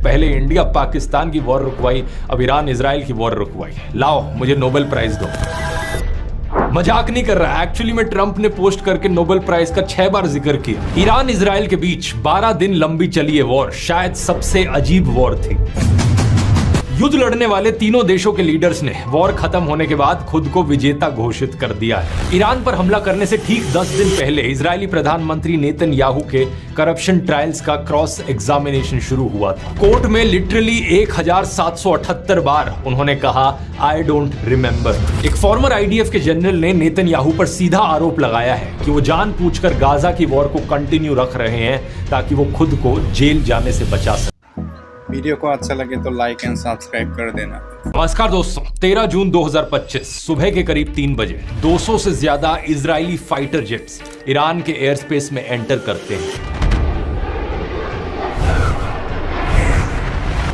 पहले इंडिया पाकिस्तान की वॉर रुकवाई, अब ईरान इजराइल की वॉर रुकवाई। लाओ मुझे नोबेल प्राइज दो। मजाक नहीं कर रहा, एक्चुअली में ट्रंप ने पोस्ट करके नोबेल प्राइज का 6 बार जिक्र किया। ईरान इजराइल के बीच 12 दिन लंबी चली है वॉर, शायद सबसे अजीब वॉर थी। युद्ध लड़ने वाले तीनों देशों के लीडर्स ने वॉर खत्म होने के बाद खुद को विजेता घोषित कर दिया है। ईरान पर हमला करने से ठीक 10 दिन पहले इजरायली प्रधानमंत्री नेतन्याहू के करप्शन ट्रायल्स का क्रॉस एग्जामिनेशन शुरू हुआ था। कोर्ट में लिटरली 1778 बार उन्होंने कहा आई डोंट रिमेंबर। एक फॉर्मर आईडीएफ के जनरल ने नेतन्याहू पर सीधा आरोप लगाया है कि वो जानबूझकर गाजा की वॉर को कंटिन्यू रख रहे हैं ताकि वो खुद को जेल जाने से बचा सके। वीडियो को अच्छा लगे तो लाइक एंड सब्सक्राइब कर देना। नमस्कार दोस्तों, 13 जून 2025 सुबह के करीब 3 बजे 200 से ज्यादा इजरायली फाइटर जेट्स ईरान के एयर स्पेस में एंटर करते हैं।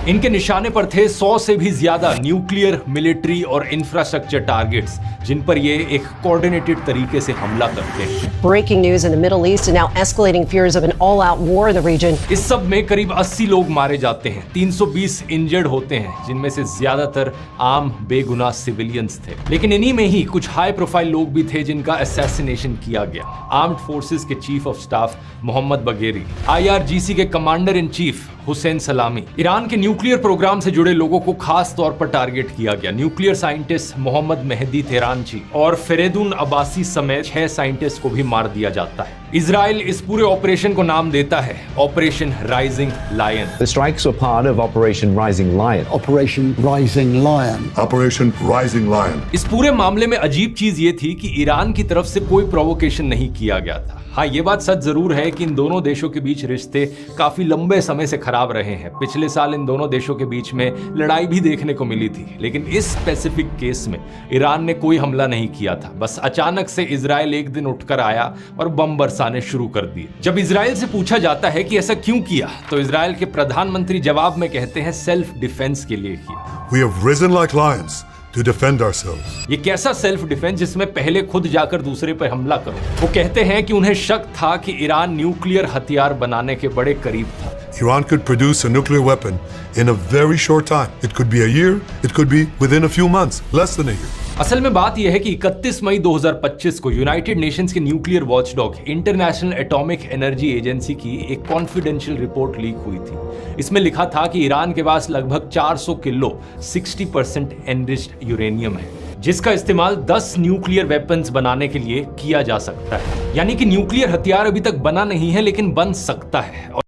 इनके निशाने पर थे 100 से भी ज्यादा न्यूक्लियर, मिलिट्री और इंफ्रास्ट्रक्चर टारगेट्स, जिन पर ये एक कोऑर्डिनेटेड तरीके से हमला करते हैं। Breaking news in the Middle East and now escalating fears of an all-out war in the region. इस सब में करीब 80 लोग मारे जाते हैं, 320 इंजर्ड होते हैं, जिनमें से ज्यादातर आम बेगुनाह सिविलियंस थे। लेकिन इन्हीं में ही कुछ हाई प्रोफाइल लोग भी थे जिनका असैसिनेशन किया गया। आर्म्ड फोर्सेस के chief of staff Mohammad Bagheri, IRGC के commander in chief Hossein Salami, Iran के न्यूक्लियर प्रोग्राम से जुड़े लोगों को खास तौर पर टारगेट किया गया। न्यूक्लियर साइंटिस्ट मोहम्मद मेहदी तेहरानची और फेरेदुन अब्बासी समेत 6 साइंटिस्ट को भी मार दिया जाता है। इजराइल इस पूरे ऑपरेशन को नाम देता है Operation Rising Lion. The strikes were part of Operation Rising Lion. Operation Rising Lion. Operation Rising Lion. इस पूरे मामले में अजीब चीज ये थी कि ईरान की तरफ से कोई प्रोवोकेशन नहीं किया गया था। हाँ, ये बात सच जरूर है कि इन दोनों देशों के बीच रिश्ते काफी लंबे समय से खराब रहे हैं। पिछले साल इन दोनों देशों के बीच में लड़ाई भी देखने को मिली थी, लेकिन इस स्पेसिफिक केस में ईरान ने कोई हमला नहीं किया था। बस अचानक से इजराइल एक दिन उठकर आया और बम बरसाने शुरू कर दिए। जब इजराइल से पूछा जाता है कि ऐसा क्यों किया, तो इजराइल के प्रधानमंत्री जवाब में कहते हैं सेल्फ डिफेंस के लिए किया। We have risen like lions to defend ourselves. ये कैसा सेल्फ डिफेंस जिसमें पहले खुद जाकर दूसरे पर हमला करो। वो कहते हैं कि उन्हें शक था कि ईरान न्यूक्लियर हथियार बनाने के बड़े करीब था। Iran could produce a nuclear weapon in a very short time. It could be a year, it could be within a few months, less than a year. असल में बात यह है कि 31 मई 2025 को यूनाइटेड नेशंस के nuclear watchdog international atomic energy agency की एक कॉन्फिडेंशियल रिपोर्ट लीक हुई थी। इसमें लिखा था कि ईरान के पास लगभग 400 किलो 60% एनरिच्ड यूरेनियम है, जिसका इस्तेमाल 10 न्यूक्लियर वेपन्स बनाने के लिए किया जा सकता है। यानी कि न्यूक्लियर हथियार अभी तक बना नहीं है, लेकिन बन सकता है।